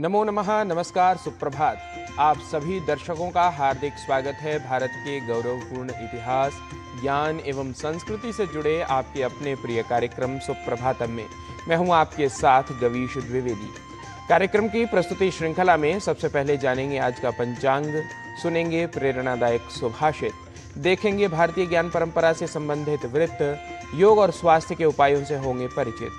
नमो नमः, नमस्कार, सुप्रभात। आप सभी दर्शकों का हार्दिक स्वागत है भारत के गौरवपूर्ण इतिहास, ज्ञान एवं संस्कृति से जुड़े आपके अपने प्रिय कार्यक्रम सुप्रभातम में। मैं हूं आपके साथ गवीश द्विवेदी। कार्यक्रम की प्रस्तुति श्रृंखला में सबसे पहले जानेंगे आज का पंचांग, सुनेंगे प्रेरणादायक सुभाषित, देखेंगे भारतीय ज्ञान परंपरा से संबंधित वृत्त, योग और स्वास्थ्य के उपायों से होंगे परिचित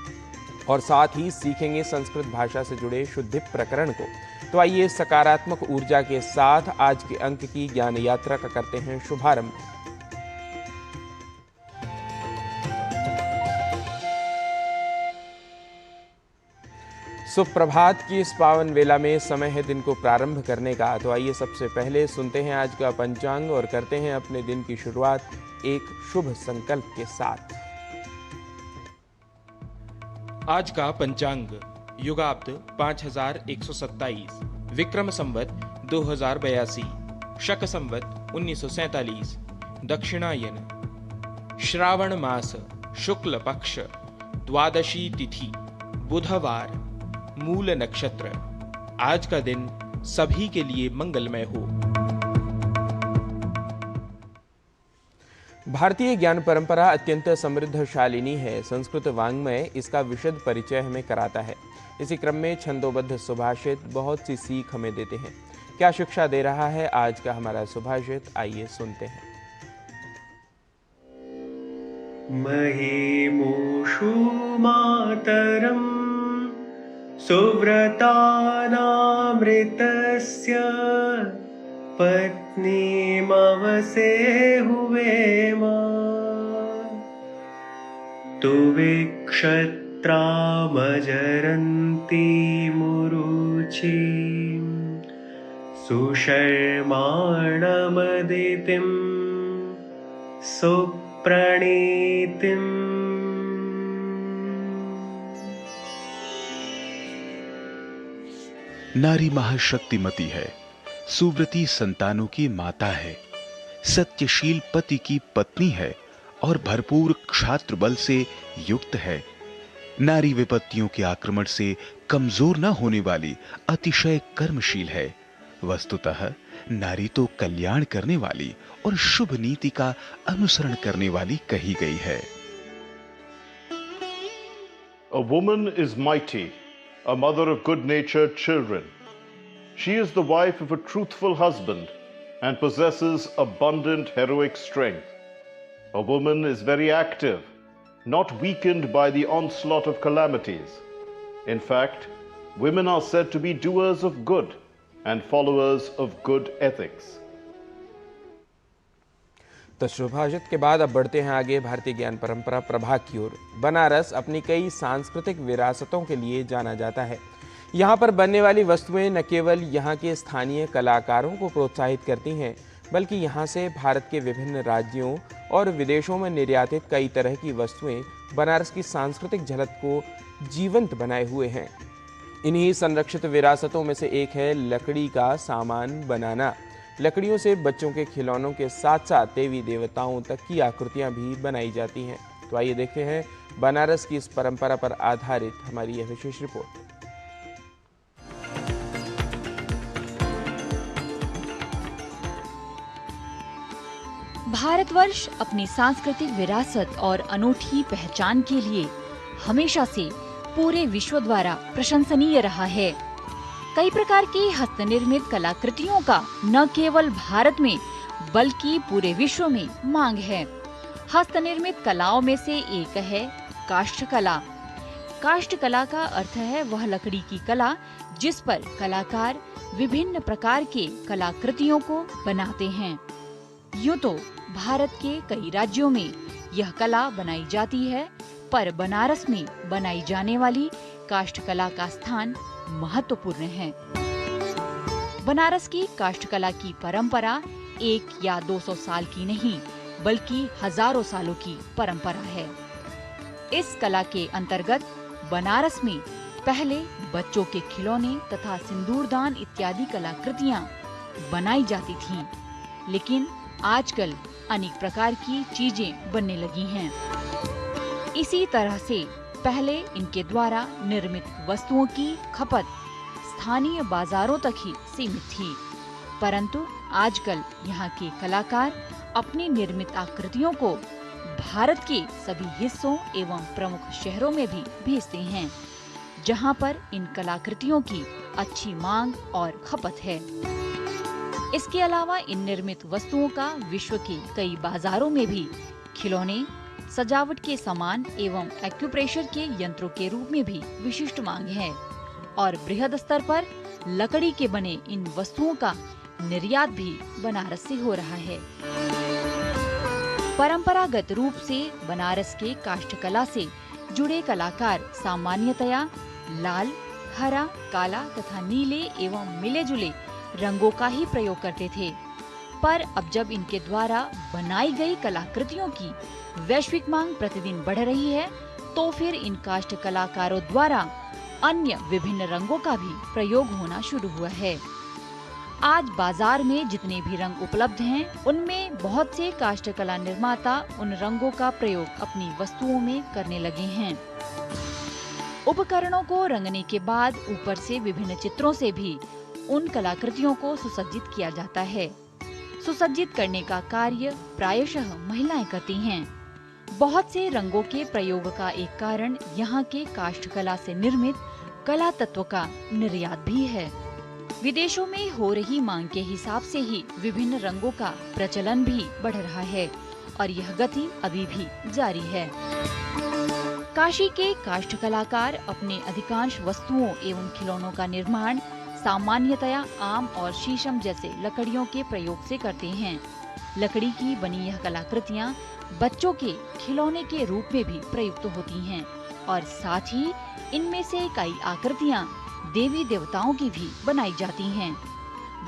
और साथ ही सीखेंगे संस्कृत भाषा से जुड़े शुद्धि प्रकरण को। तो आइए सकारात्मक ऊर्जा के साथ आज के अंक की ज्ञान यात्रा का करते हैं शुभारंभ। सुप्रभात की इस पावन वेला में समय है दिन को प्रारंभ करने का। तो आइए सबसे पहले सुनते हैं आज का पंचांग और करते हैं अपने दिन की शुरुआत एक शुभ संकल्प के साथ। आज का पंचांग युगाब्द 5127, विक्रम संवत 2082, शक संवत 1947, दक्षिणायन, श्रावण मास, शुक्ल पक्ष, द्वादशी तिथि, बुधवार, मूल नक्षत्र। आज का दिन सभी के लिए मंगलमय हो। भारतीय ज्ञान परंपरा अत्यंत समृद्धशालिनी है। संस्कृत वाङ्मय इसका विशद परिचय हमें कराता है। इसी क्रम में छंदोबद्ध सुभाषित बहुत सी सीख हमें देते हैं। क्या शिक्षा दे रहा है आज का हमारा सुभाषित, आइए सुनते हैं। महिमूषु मातरम सुव्रतानामृतस्य पत्नीमवसे हुवेम तु विक्षत्रामजरन्ती मुरुचिं सुशर्माणमदितिं सुप्रणीतिम्। नारी महाशक्तिमती है, सुव्रती संतानों की माता है, सत्यशील पति की पत्नी है और भरपूर क्षात्र बल से युक्त है। नारी विपत्तियों के आक्रमण से कमजोर न होने वाली अतिशय कर्मशील है। वस्तुतः नारी तो कल्याण करने वाली और शुभ नीति का अनुसरण करने वाली कही गई है। A woman is mighty, a mother of good-natured children. She is the wife of a truthful husband and possesses abundant heroic strength. A woman is very active, not weakened by the onslaught of calamities. In fact, women are said to be doers of good and followers of good ethics. तो सुभाषित के बाद अब बढ़ते हैं आगे भारतीय ज्ञान परंपरा प्रभाग की ओर। बनारस अपनी कई सांस्कृतिक विरासतों के लिए जाना जाता है। यहाँ पर बनने वाली वस्तुएं न केवल यहाँ के स्थानीय कलाकारों को प्रोत्साहित करती हैं, बल्कि यहाँ से भारत के विभिन्न राज्यों और विदेशों में निर्यातित कई तरह की वस्तुएं बनारस की सांस्कृतिक झलक को जीवंत बनाए हुए हैं। इन्हीं संरक्षित विरासतों में से एक है लकड़ी का सामान बनाना। लकड़ियों से बच्चों के खिलौनों के साथ साथ देवी देवताओं तक की आकृतियां भी बनाई जाती हैं। तो आइए देखते हैं बनारस की इस परंपरा पर आधारित हमारी यह विशेष रिपोर्ट। भारतवर्ष अपनी सांस्कृतिक विरासत और अनूठी पहचान के लिए हमेशा से पूरे विश्व द्वारा प्रशंसनीय रहा है। कई प्रकार की हस्तनिर्मित कलाकृतियों का न केवल भारत में बल्कि पूरे विश्व में मांग है। हस्तनिर्मित कलाओं में से एक है काष्ठ कला। काष्ठ कला का अर्थ है वह लकड़ी की कला जिस पर कलाकार विभिन्न प्रकार के कलाकृतियों को बनाते हैं। यूं तो भारत के कई राज्यों में यह कला बनाई जाती है, पर बनारस में बनाई जाने वाली काष्ठ कला का स्थान महत्वपूर्ण है। बनारस की काष्ठ कला की परंपरा 1 या 200 साल की नहीं बल्कि हजारों सालों की परंपरा है। इस कला के अंतर्गत बनारस में पहले बच्चों के खिलौने तथा सिंदूरदान इत्यादि कलाकृतियां बनाई जाती थीं, लेकिन आजकल अनेक प्रकार की चीजें बनने लगी हैं। इसी तरह से पहले इनके द्वारा निर्मित वस्तुओं की खपत स्थानीय बाजारों तक ही सीमित थी। परंतु आजकल यहाँ के कलाकार अपनी निर्मित आकृतियों को भारत के सभी हिस्सों एवं प्रमुख शहरों में भी भेजते हैं, जहाँ पर इन कलाकृतियों की अच्छी मांग और खपत है। इसके अलावा इन निर्मित वस्तुओं का विश्व के कई बाजारों में भी खिलौने, सजावट के सामान एवं एक्यूप्रेशर के यंत्रों के रूप में भी विशिष्ट मांग है और बृहद स्तर पर लकड़ी के बने इन वस्तुओं का निर्यात भी बनारस से हो रहा है। परंपरागत रूप से बनारस के काष्ठकला से जुड़े कलाकार सामान्यतया लाल, हरा, काला तथा नीले एवं मिले जुले रंगों का ही प्रयोग करते थे। पर अब जब इनके द्वारा बनाई गई कलाकृतियों की वैश्विक मांग प्रतिदिन बढ़ रही है, तो फिर इन काष्ठ कलाकारों द्वारा अन्य विभिन्न रंगों का भी प्रयोग होना शुरू हुआ है। आज बाजार में जितने भी रंग उपलब्ध हैं, उनमें बहुत से काष्ठकला निर्माता उन रंगों का प्रयोग अपनी वस्तुओं में करने लगे हैं। उपकरणों को रंगने के बाद ऊपर से विभिन्न चित्रों से भी उन कलाकृतियों को सुसज्जित किया जाता है। सुसज्जित करने का कार्य प्रायशः महिलाएं करती हैं। बहुत से रंगों के प्रयोग का एक कारण यहाँ के काष्ठकला से निर्मित कला तत्व का निर्यात भी है। विदेशों में हो रही मांग के हिसाब से ही विभिन्न रंगों का प्रचलन भी बढ़ रहा है और यह गति अभी भी जारी है। काशी के काष्ठ कलाकार अपने अधिकांश वस्तुओं एवं खिलौनों का निर्माण सामान्यतया आम और शीशम जैसे लकड़ियों के प्रयोग से करते हैं। लकड़ी की बनी यह कलाकृतियाँ बच्चों के खिलौने के रूप में भी प्रयुक्त होती हैं और साथ ही इनमें से कई आकृतियाँ देवी देवताओं की भी बनाई जाती हैं,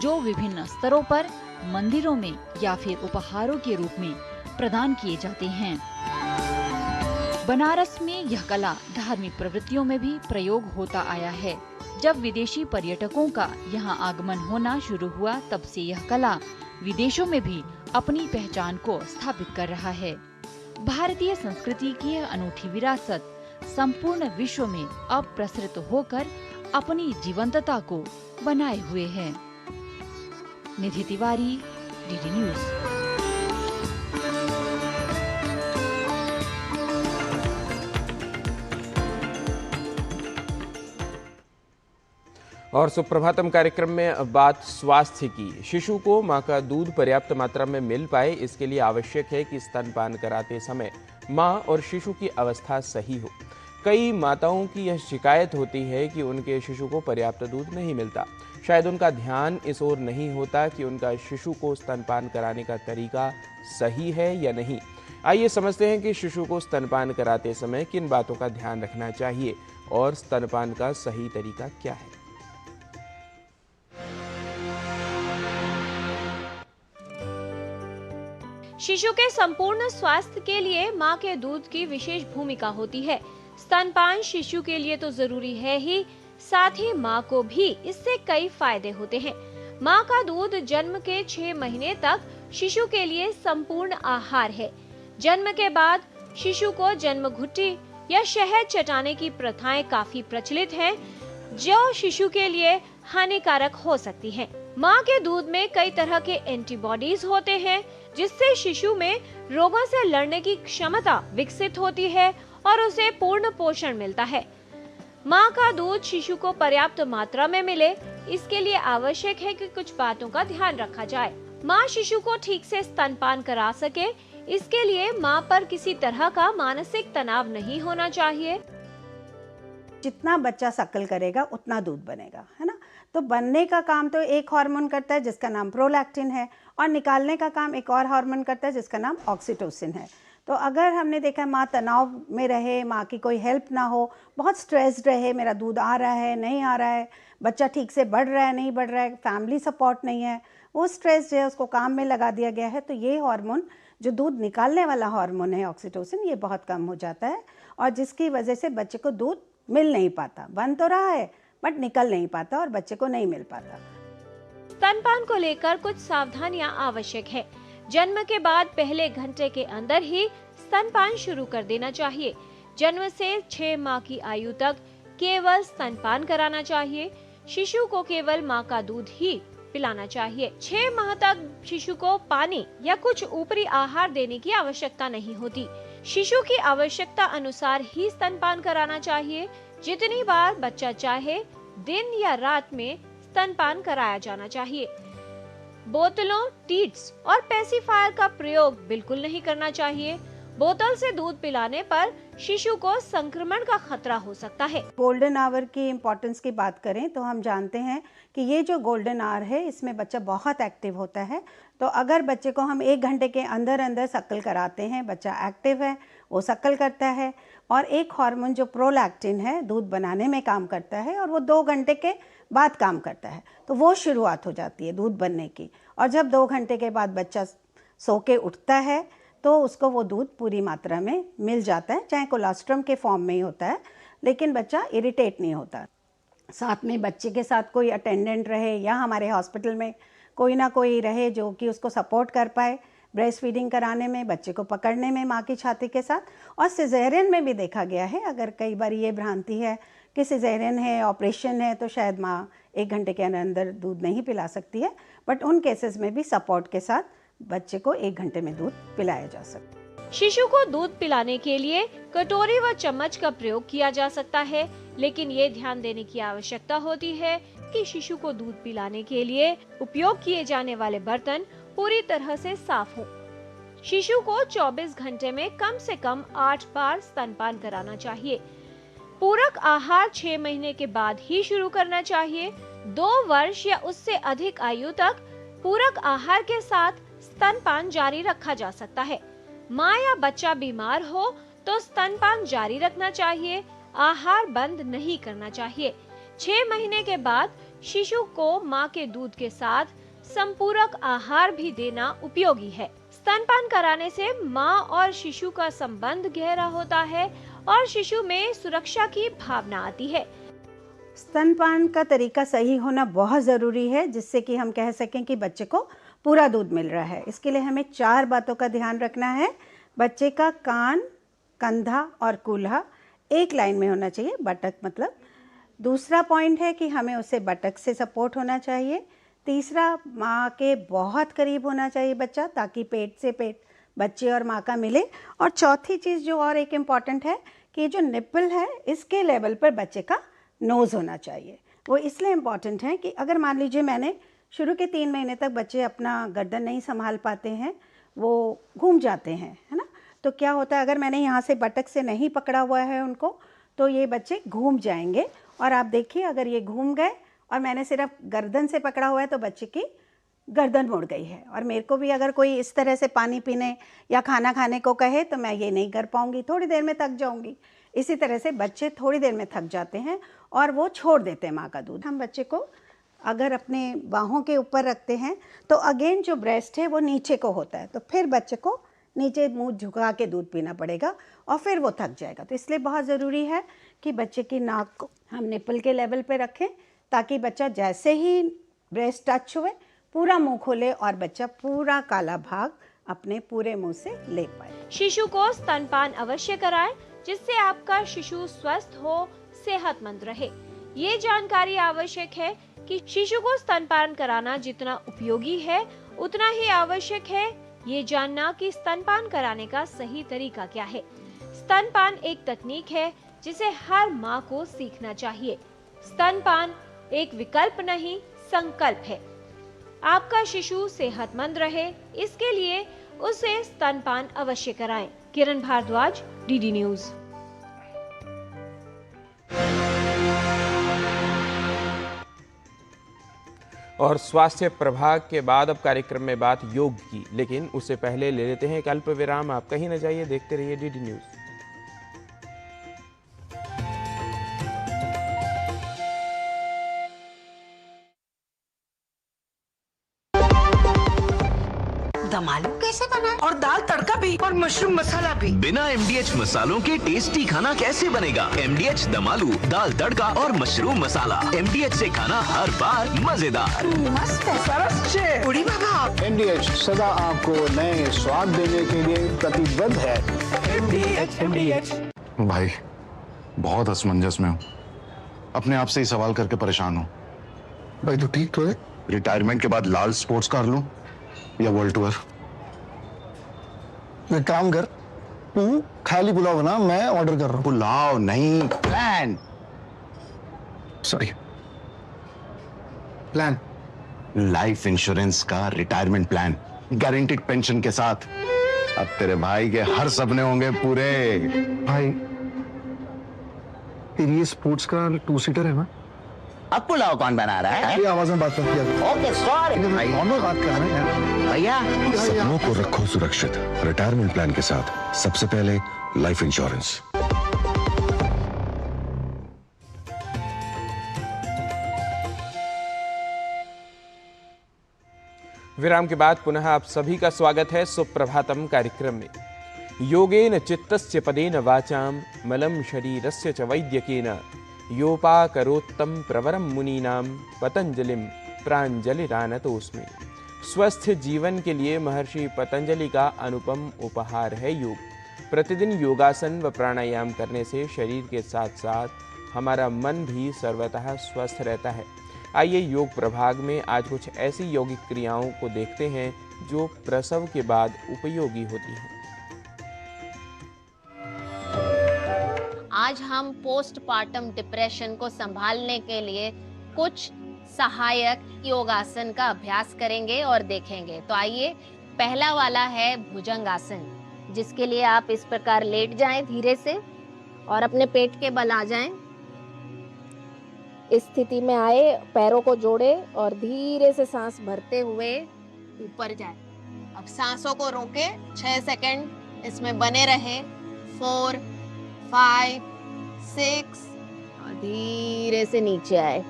जो विभिन्न स्तरों पर मंदिरों में या फिर उपहारों के रूप में प्रदान किए जाते हैं। बनारस में यह कला धार्मिक प्रवृत्तियों में भी प्रयोग होता आया है। जब विदेशी पर्यटकों का यहाँ आगमन होना शुरू हुआ, तब से यह कला विदेशों में भी अपनी पहचान को स्थापित कर रहा है। भारतीय संस्कृति की यह अनूठी विरासत संपूर्ण विश्व में अब प्रसरित होकर अपनी जीवंतता को बनाए हुए है। निधि तिवारी, डीडी न्यूज। और सुप्रभातम कार्यक्रम में अब बात स्वास्थ्य की। शिशु को मां का दूध पर्याप्त मात्रा में मिल पाए, इसके लिए आवश्यक है कि स्तनपान कराते समय मां और शिशु की अवस्था सही हो। कई माताओं की यह शिकायत होती है कि उनके शिशु को पर्याप्त दूध नहीं मिलता। शायद उनका ध्यान इस ओर नहीं होता कि उनका शिशु को स्तनपान कराने का तरीका सही है या नहीं। आइए समझते हैं कि शिशु को स्तनपान कराते समय किन बातों का ध्यान रखना चाहिए और स्तनपान का सही तरीका क्या है। शिशु के संपूर्ण स्वास्थ्य के लिए मां के दूध की विशेष भूमिका होती है। स्तनपान शिशु के लिए तो जरूरी है ही, साथ ही मां को भी इससे कई फायदे होते हैं। मां का दूध जन्म के 6 महीने तक शिशु के लिए संपूर्ण आहार है। जन्म के बाद शिशु को जन्म घुट्टी या शहद चटाने की प्रथाएं काफी प्रचलित हैं, जो शिशु के लिए हानिकारक हो सकती हैं। मां के दूध में कई तरह के एंटीबॉडीज होते हैं, जिससे शिशु में रोगों से लड़ने की क्षमता विकसित होती है और उसे पूर्ण पोषण मिलता है। मां का दूध शिशु को पर्याप्त मात्रा में मिले, इसके लिए आवश्यक है कि कुछ बातों का ध्यान रखा जाए। मां शिशु को ठीक से स्तनपान करा सके, इसके लिए मां पर किसी तरह का मानसिक तनाव नहीं होना चाहिए। जितना बच्चा सक्कल करेगा उतना दूध बनेगा, है ना। तो बनने का काम तो एक हार्मोन करता है जिसका नाम प्रोलैक्टिन है, और निकालने का काम एक और हार्मोन करता है जिसका नाम ऑक्सीटोसिन है। तो अगर हमने देखा माँ तनाव में रहे, माँ की कोई हेल्प ना हो, बहुत स्ट्रेस्ड रहे, मेरा दूध आ रहा है नहीं आ रहा है, बच्चा ठीक से बढ़ रहा है नहीं बढ़ रहा है, फैमिली सपोर्ट नहीं है, वो स्ट्रेस्ड है, उसको काम में लगा दिया गया है, तो ये हार्मोन जो दूध निकालने वाला हार्मोन है ऑक्सीटोसिन, ये बहुत कम हो जाता है, और जिसकी वजह से बच्चे को दूध मिल नहीं पाता। बन तो रहा है बट निकल नहीं पाता और बच्चे को नहीं मिल पाता। स्तनपान को लेकर कुछ सावधानियां आवश्यक है। जन्म के बाद पहले घंटे के अंदर ही स्तनपान शुरू कर देना चाहिए। जन्म से 6 माह की आयु तक केवल स्तनपान कराना चाहिए। शिशु को केवल माँ का दूध ही पिलाना चाहिए। 6 माह तक शिशु को पानी या कुछ ऊपरी आहार देने की आवश्यकता नहीं होती। शिशु की आवश्यकता अनुसार ही स्तनपान कराना चाहिए। जितनी बार बच्चा चाहे दिन या रात में स्तनपान कराया जाना चाहिए। बोतलों, टीट्स और पेसिफायर का प्रयोग बिल्कुल नहीं करना चाहिए। बोतल से दूध पिलाने पर शिशु को संक्रमण का खतरा हो सकता है। गोल्डन आवर की इम्पोर्टेंस की बात करें तो हम जानते हैं कि ये जो गोल्डन आवर है इसमें बच्चा बहुत एक्टिव होता है। तो अगर बच्चे को हम 1 घंटे के अंदर अंदर सक्कल कराते हैं, बच्चा एक्टिव है, वो सक्कल करता है और एक हार्मोन जो प्रोलैक्टिन है दूध बनाने में काम करता है और वो 2 घंटे के बाद काम करता है, तो वो शुरुआत हो जाती है दूध बनने की। और जब 2 घंटे के बाद बच्चा सो के उठता है तो उसको वो दूध पूरी मात्रा में मिल जाता है, चाहे कोलोस्ट्रम के फॉर्म में ही होता है, लेकिन बच्चा इरिटेट नहीं होता। साथ में बच्चे के साथ कोई अटेंडेंट रहे या हमारे हॉस्पिटल में कोई ना कोई रहे जो कि उसको सपोर्ट कर पाए ब्रेस्ट फीडिंग कराने में, बच्चे को पकड़ने में माँ की छाती के साथ। और सिजेरियन में भी देखा गया है, अगर कई बार ये भ्रांति है कि सिजेरियन है, ऑपरेशन है, तो शायद माँ 1 घंटे के अंदर दूध नहीं पिला सकती है, बट उन केसेस में भी सपोर्ट के साथ बच्चे को 1 घंटे में दूध पिलाया जा सकता है। शिशु को दूध पिलाने के लिए कटोरी व चम्मच का प्रयोग किया जा सकता है, लेकिन ये ध्यान देने की आवश्यकता होती है कि शिशु को दूध पिलाने के लिए उपयोग किए जाने वाले बर्तन पूरी तरह से साफ हों। शिशु को 24 घंटे में कम से कम 8 बार स्तनपान कराना चाहिए। पूरक आहार 6 महीने के बाद ही शुरू करना चाहिए। 2 वर्ष या उससे अधिक आयु तक पूरक आहार के साथ स्तनपान जारी रखा जा सकता है। माँ या बच्चा बीमार हो तो स्तनपान जारी रखना चाहिए, आहार बंद नहीं करना चाहिए। 6 महीने के बाद शिशु को माँ के दूध के साथ संपूरक आहार भी देना उपयोगी है। स्तनपान कराने से माँ और शिशु का संबंध गहरा होता है और शिशु में सुरक्षा की भावना आती है। स्तनपान का तरीका सही होना बहुत ज़रूरी है, जिससे कि हम कह सकें कि बच्चे को पूरा दूध मिल रहा है। इसके लिए हमें 4 बातों का ध्यान रखना है। बच्चे का कान, कंधा और कूल्हा एक लाइन में होना चाहिए, बटक मतलब। दूसरा पॉइंट है कि हमें उसे बटक से सपोर्ट होना चाहिए। तीसरा, माँ के बहुत करीब होना चाहिए बच्चा, ताकि पेट से पेट बच्चे और माँ का मिले। और चौथी चीज़ जो और एक इम्पॉर्टेंट है कि ये जो निप्पल है इसके लेवल पर बच्चे का नोज़ होना चाहिए। वो इसलिए इम्पॉर्टेंट है कि अगर मान लीजिए मैंने शुरू के 3 महीने तक बच्चे अपना गर्दन नहीं संभाल पाते हैं, वो घूम जाते हैं, है ना, तो क्या होता है अगर मैंने यहाँ से बटक से नहीं पकड़ा हुआ है उनको, तो ये बच्चे घूम जाएंगे। और आप देखिए अगर ये घूम गए और मैंने सिर्फ गर्दन से पकड़ा हुआ है तो बच्चे की गर्दन मुड़ गई है। और मेरे को भी अगर कोई इस तरह से पानी पीने या खाना खाने को कहे तो मैं ये नहीं कर पाऊँगी, थोड़ी देर में थक जाऊँगी। इसी तरह से बच्चे थोड़ी देर में थक जाते हैं और वो छोड़ देते हैं माँ का दूध। हम बच्चे को अगर अपने बाहों के ऊपर रखते हैं तो अगेन जो ब्रेस्ट है वो नीचे को होता है, तो फिर बच्चे को नीचे मुंह झुका के दूध पीना पड़ेगा और फिर वो थक जाएगा। तो इसलिए बहुत ज़रूरी है कि बच्चे की नाक को हम निप्पल के लेवल पे रखें, ताकि बच्चा जैसे ही ब्रेस्ट टच हुए पूरा मुंह खोले और बच्चा पूरा काला भाग अपने पूरे मुंह से ले पाए। शिशु को स्तनपान अवश्य कराएं, जिससे आपका शिशु स्वस्थ हो, सेहतमंद रहे। ये जानकारी आवश्यक है कि शिशु को स्तनपान कराना जितना उपयोगी है उतना ही आवश्यक है ये जानना कि स्तनपान कराने का सही तरीका क्या है। स्तनपान एक तकनीक है जिसे हर माँ को सीखना चाहिए। स्तनपान एक विकल्प नहीं, संकल्प है। आपका शिशु सेहतमंद रहे, इसके लिए उसे स्तनपान अवश्य कराएं। किरण भारद्वाज, डीडी न्यूज। और स्वास्थ्य प्रभाग के बाद अब कार्यक्रम में बात योग की, लेकिन उससे पहले ले लेते हैं एक अल्प विराम। आप कहीं न जाइए, देखते रहिए डीडी न्यूज। दम आलू कैसे बनाए और दाल तड़का भी और मशरूम मसाला भी। बिना MDH मसालों के टेस्टी खाना कैसे बनेगा? MDH दम आलू, दाल तड़का और मशरूम मसाला। MDH से खाना हर बार मजेदार। मस्त है, सरस छे। उड़ी बाबा। MDH सदा आपको नए स्वाद देने के लिए प्रतिबद्ध है। MDH। भाई बहुत असमंजस में हूँ, अपने आप से ही सवाल करके परेशान हूँ। भाई तू ठीक तो है? रिटायरमेंट के बाद लाल स्पोर्ट्स कार लूं या वर्ल्ड टूर? एक काम कर, तू खाली पुलाव बना, मैं ऑर्डर कर रहा हूँ। पुलाव नहीं, plan. Sorry, plan. Life insurance का रिटायरमेंट प्लान, गारंटीड पेंशन के साथ। अब तेरे भाई के हर सपने होंगे पूरे। भाई तेरी ये स्पोर्ट्स कार 2 सीटर है ना? अब पुलाव कौन बना रहा है? ये आवाज में बात कर किया। ओके सॉरी कौन बात कर रहा है यार? भैया। सपनों को रखो सुरक्षित रिटायरमेंट प्लान के साथ। सबसे पहले लाइफ इंश्योरेंस। विराम के बाद पुनः आप सभी का स्वागत है सुप्रभातम कार्यक्रम में। योगेन चित्तस्य पदेन वाचाम मलं शरीरस्य च वैद्यकेन योपाकरोत्तम प्रवरम मुनीनां पतंजलिम प्रांजलिरानतोस्मि। स्वस्थ जीवन के लिए महर्षि पतंजलि का अनुपम उपहार है योग। प्रतिदिन योगासन व प्राणायाम करने से शरीर के साथ साथ हमारा मन भी सर्वतः स्वस्थ रहता है। आइए योग प्रभाग में आज कुछ ऐसी यौगिक क्रियाओं को देखते हैं जो प्रसव के बाद उपयोगी होती हैं। आज हम पोस्टपार्टम डिप्रेशन को संभालने के लिए कुछ सहायक योगासन का अभ्यास करेंगे और देखेंगे। तो आइए, पहला वाला है भुजंगासन, जिसके लिए आप इस प्रकार लेट जाएं धीरे से और अपने पेट के बल आ जाएं। इस स्थिति में आए, पैरों को जोड़े और धीरे से सांस भरते हुए ऊपर जाए। अब सांसों को रोके 6 सेकंड इसमें बने रहे। 4, 5, 6 और धीरे से नीचे आए।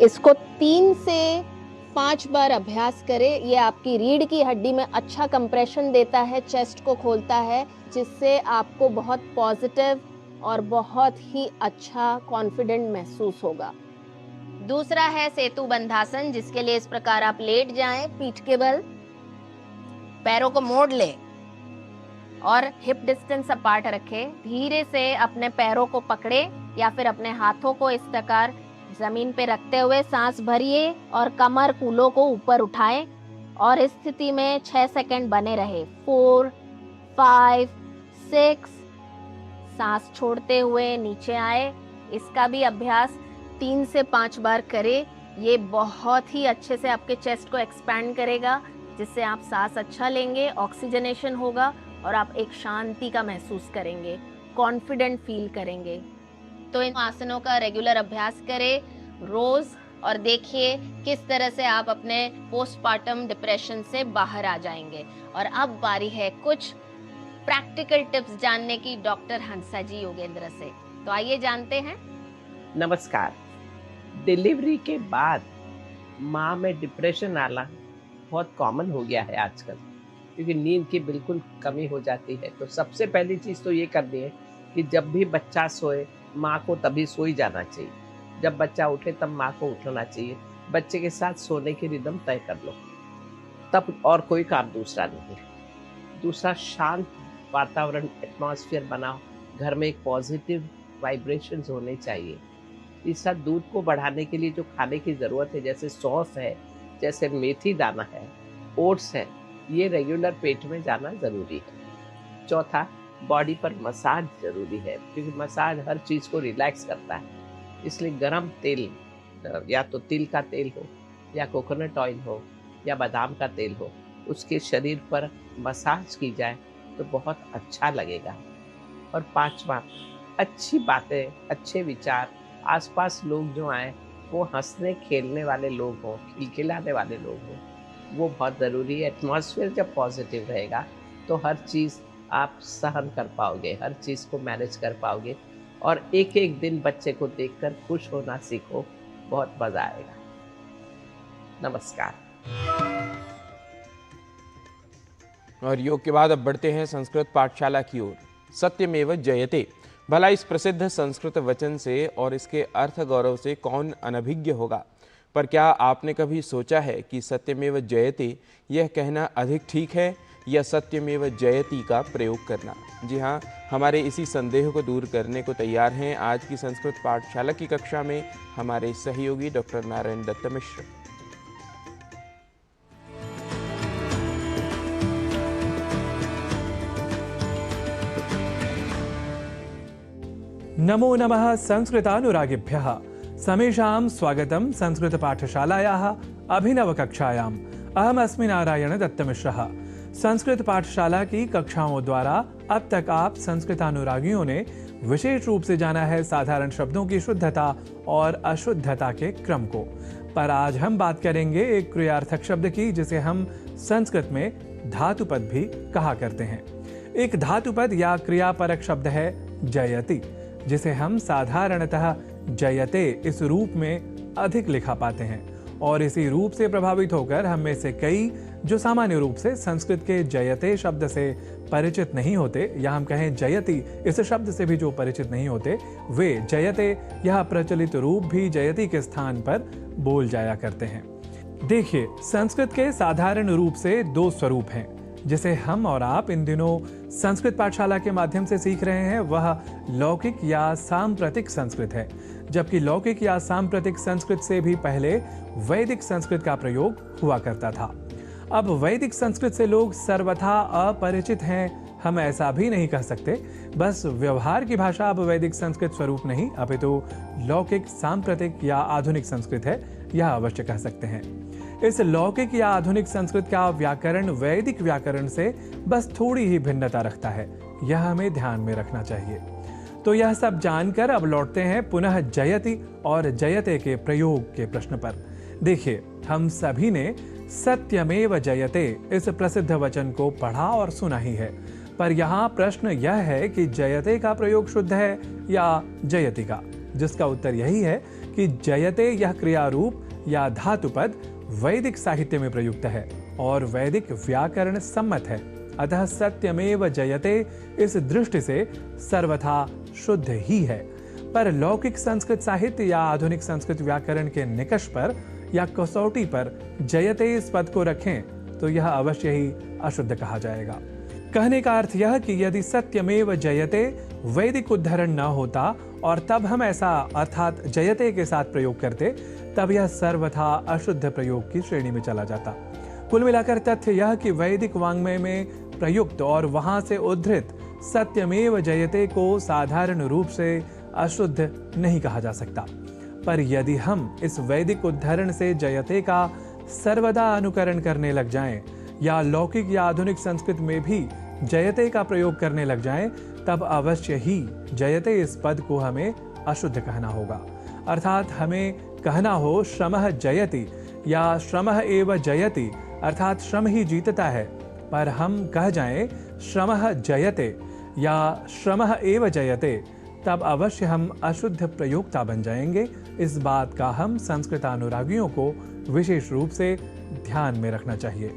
इसको 3 से 5 बार अभ्यास करें। ये आपकी रीढ़ की हड्डी में अच्छा कंप्रेशन देता है, चेस्ट को खोलता है, जिससे आपको बहुत पॉजिटिव और बहुत ही अच्छा कॉन्फिडेंट महसूस होगा। दूसरा है सेतु बंधासन, जिसके लिए इस प्रकार आप लेट जाएं, पीठ के बल, पैरों को मोड़ लें और हिप डिस्टेंस अपार्ट रखें। धीरे से अपने पैरों को पकड़े या फिर अपने हाथों को इस प्रकार जमीन पे रखते हुए सांस भरिए और कमर कूलों को ऊपर उठाएं और इस स्थिति में 6 सेकंड बने रहे। 4, 5, 6, सांस छोड़ते हुए नीचे आए। इसका भी अभ्यास 3 से 5 बार करें। ये बहुत ही अच्छे से आपके चेस्ट को एक्सपैंड करेगा, जिससे आप सांस अच्छा लेंगे, ऑक्सीजनेशन होगा और आप एक शांति का महसूस करेंगे, कॉन्फिडेंट फील करेंगे। तो इन आसनों का रेगुलर अभ्यास करें रोज और देखिए किस तरह से आप अपने पोस्टपार्टम डिप्रेशन से बाहर आ जाएंगे। और अब बारी है कुछ प्रैक्टिकल टिप्स जानने की डॉक्टर हंसा जी योगेंद्र से। तो आइए जानते हैं। नमस्कार। डिलीवरी के बाद माँ में डिप्रेशन आना बहुत कॉमन हो गया है आजकल, क्योंकि नींद की बिल्कुल कमी हो जाती है। तो सबसे पहली चीज़ तो ये करनी है कि जब भी बच्चा सोए माँ को तभी सो ही जाना चाहिए। जब बच्चा उठे तब माँ को उठना चाहिए। बच्चे के साथ सोने की रिदम तय कर लो, तब और कोई काम दूसरा नहीं। दूसरा, शांत वातावरण, एटमॉस्फेयर बनाओ। घर में एक पॉजिटिव वाइब्रेशंस होने चाहिए। तीसरा, दूध को बढ़ाने के लिए जो खाने की ज़रूरत है, जैसे सौंफ है, जैसे मेथी दाना है, ओट्स है, ये रेगुलर पेट में जाना ज़रूरी है। चौथा, बॉडी पर मसाज ज़रूरी है, क्योंकि मसाज हर चीज़ को रिलैक्स करता है। इसलिए गरम तेल, या तो तिल का तेल हो या कोकोनट ऑयल हो या बादाम का तेल हो, उसके शरीर पर मसाज की जाए तो बहुत अच्छा लगेगा। और पांचवा, अच्छी बातें, अच्छे विचार, आसपास लोग जो आए वो हंसने खेलने वाले लोग हों, खिलखिलाने वाले लोग हों, वो बहुत ज़रूरी है। एटमॉस्फेयर जब पॉजिटिव रहेगा तो हर चीज़ आप सहन कर पाओगे, हर चीज़ को मैनेज कर पाओगे और एक एक दिन बच्चे को देखकर खुश होना सीखो, बहुत मज़ा आएगा। नमस्कार। और योग के बाद अब बढ़ते हैं संस्कृत पाठशाला की ओर। सत्यमेव जयते, भला इस प्रसिद्ध संस्कृत वचन से और इसके अर्थ गौरव से कौन अनभिज्ञ होगा। पर क्या आपने कभी सोचा है कि सत्यमेव जयते यह कहना अधिक ठीक है या सत्यमेव जयति का प्रयोग करना। जी हाँ, हमारे इसी संदेह को दूर करने को तैयार हैं आज की संस्कृत पाठशाला की कक्षा में हमारे सहयोगी डॉक्टर नारायण दत्त मिश्र। नमो नमः संस्कृतानुरागिभ्यः समेषां स्वागतं संस्कृत पाठशालायाः अभिनवकक्षायाम्। अहमस्मि नारायण दत्तमिश्रः। संस्कृत पाठशाला की कक्षाओं द्वारा अब तक आप संस्कृतानुरागियों ने विशेष रूप से जाना है साधारण शब्दों की शुद्धता और अशुद्धता के क्रम को। पर आज हम बात करेंगे एक क्रियार्थक शब्द की जिसे हम संस्कृत में धातुपद भी कहा करते हैं। एक धातुपद या क्रियापरक शब्द है जयति, जिसे हम साधारणतः जयते इस रूप में अधिक लिखा पाते हैं और इसी रूप से प्रभावित होकर हम में से कई जो सामान्य रूप से संस्कृत के जयते शब्द से परिचित नहीं होते या हम कहें जयति इस शब्द से भी जो परिचित नहीं होते, वे जयते यह प्रचलित रूप भी जयति के स्थान पर बोल जाया करते हैं। देखिए, संस्कृत के साधारण रूप से दो स्वरूप हैं जिसे हम और आप इन दिनों संस्कृत पाठशाला के माध्यम से सीख रहे हैं। वह लौकिक या सांप्रतिक संस्कृत है, जबकि लौकिक या सांप्रतिक संस्कृत से भी पहले वैदिक संस्कृत का प्रयोग हुआ करता था। अब वैदिक संस्कृत से लोग सर्वथा अपरिचित हैं, हम ऐसा भी नहीं कह सकते। बस व्यवहार की भाषा अब वैदिक संस्कृत स्वरूप नहीं अपितु लौकिक, सांप्रतिक या आधुनिक संस्कृत है, यह अवश्य कह सकते हैं। इस लौकिक या आधुनिक संस्कृत का व्याकरण वैदिक व्याकरण से बस थोड़ी ही भिन्नता रखता है, यह हमें ध्यान में रखना चाहिए। तो यह सब जानकर अब लौटते हैं पुनः जयति और जयते के प्रयोग के प्रश्न पर। देखिए, हम सभी ने सत्यमेव जयते इस प्रसिद्ध वचन को पढ़ा और सुना ही है, पर यहाँ प्रश्न यह है कि जयते का प्रयोग शुद्ध है या जयति का, जिसका उत्तर यही है कि जयते यह क्रिया रूप या धातुपद वैदिक साहित्य में प्रयुक्त है और वैदिक व्याकरण सम्मत है। अतः सत्यमेव जयते इस दृष्टि से सर्वथा शुद्ध ही है। पर लौकिक संस्कृत साहित्य या आधुनिक संस्कृत व्याकरण के निकष पर या कसौटी पर जयते इस पद को रखें तो यह अवश्य ही अशुद्ध कहा जाएगा। कहने का अर्थ यह कि यदि सत्यमेव जयते वैदिक उद्धरण न होता और तब हम ऐसा अर्थात जयते के साथ प्रयोग करते, तब यह सर्वथा अशुद्ध प्रयोग की श्रेणी में चला जाता। कुल मिलाकर तथ्य यह कि वैदिक वाङ्मय में प्रयुक्त और वहां से उद्धृत सत्यमेव जयते को साधारण रूप से अशुद्ध नहीं कहा जा सकता। पर यदि हम इस वैदिक उद्धरण से जयते का सर्वदा अनुकरण करने लग जाएं या लौकिक या आधुनिक संस्कृत में भी जयते का प्रयोग करने लग जाएं, तब अवश्य ही जयते इस पद को हमें अशुद्ध कहना होगा। अर्थात हमें कहना हो श्रमः जयति या श्रमः एव जयति, अर्थात श्रम ही जीतता है। पर हम कह जाएं श्रमः जयते या श्रमः एव जयते, तब अवश्य हम अशुद्ध प्रयोक्ता बन जाएंगे। इस बात का हम संस्कृतानुरागियों को विशेष रूप से ध्यान में रखना चाहिए।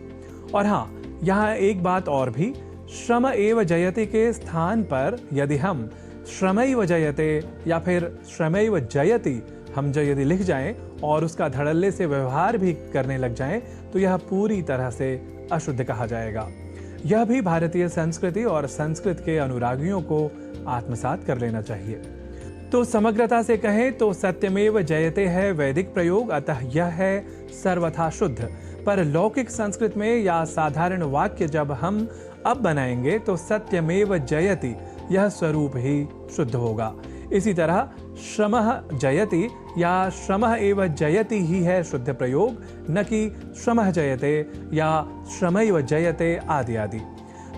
और हाँ, यहाँ एक बात और भी, श्रम एव जयते के स्थान पर यदि हम श्रमैव जयते या फिर श्रमैव जयति हम यदि लिख जाएं और उसका धड़ल्ले से व्यवहार भी करने लग जाएं, तो यह पूरी तरह से अशुद्ध कहा जाएगा। यह भी भारतीय संस्कृति और संस्कृत के अनुरागियों को आत्मसात कर लेना चाहिए। तो समग्रता से कहें तो सत्यमेव जयते है वैदिक प्रयोग, अतः यह है सर्वथा शुद्ध। पर लौकिक संस्कृत में या साधारण वाक्य जब हम अब बनाएंगे तो सत्यमेव जयति यह स्वरूप ही शुद्ध होगा। इसी तरह श्रमः जयति या श्रमः एव जयति ही है शुद्ध प्रयोग, न कि श्रमः जयते या श्रमैव जयते आदि आदि।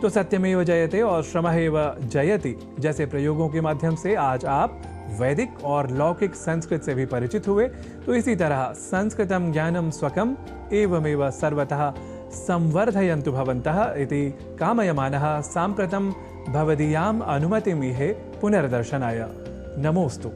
तो सत्यमेव जयते और श्रमः एव जयति जैसे प्रयोगों के माध्यम से आज आप वैदिक और लौकिक संस्कृत से भी परिचित हुए। तो इसी तरह संस्कृतं ज्ञानं स्वकम् एवमेव सर्वतः संवर्धयन्तु भवन्तः इति कामयमानः साम्प्रतं भवदीयाम् अनुमतिमीहे पुनर्दर्शनाय। नमोस्तु।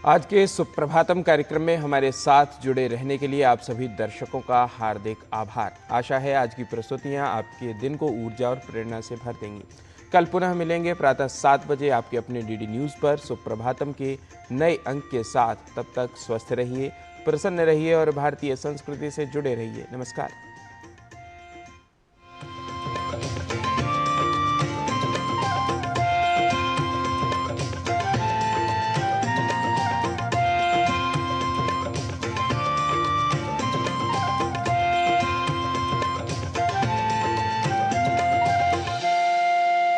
आज के सुप्रभातम कार्यक्रम में हमारे साथ जुड़े रहने के लिए आप सभी दर्शकों का हार्दिक आभार। आशा है आज की प्रस्तुतियां आपके दिन को ऊर्जा और प्रेरणा से भर देंगी। कल पुनः मिलेंगे प्रातः 7 बजे आपके अपने डीडी न्यूज़ पर सुप्रभातम के नए अंक के साथ। तब तक स्वस्थ रहिए, प्रसन्न रहिए और भारतीय संस्कृति से जुड़े रहिए। नमस्कार।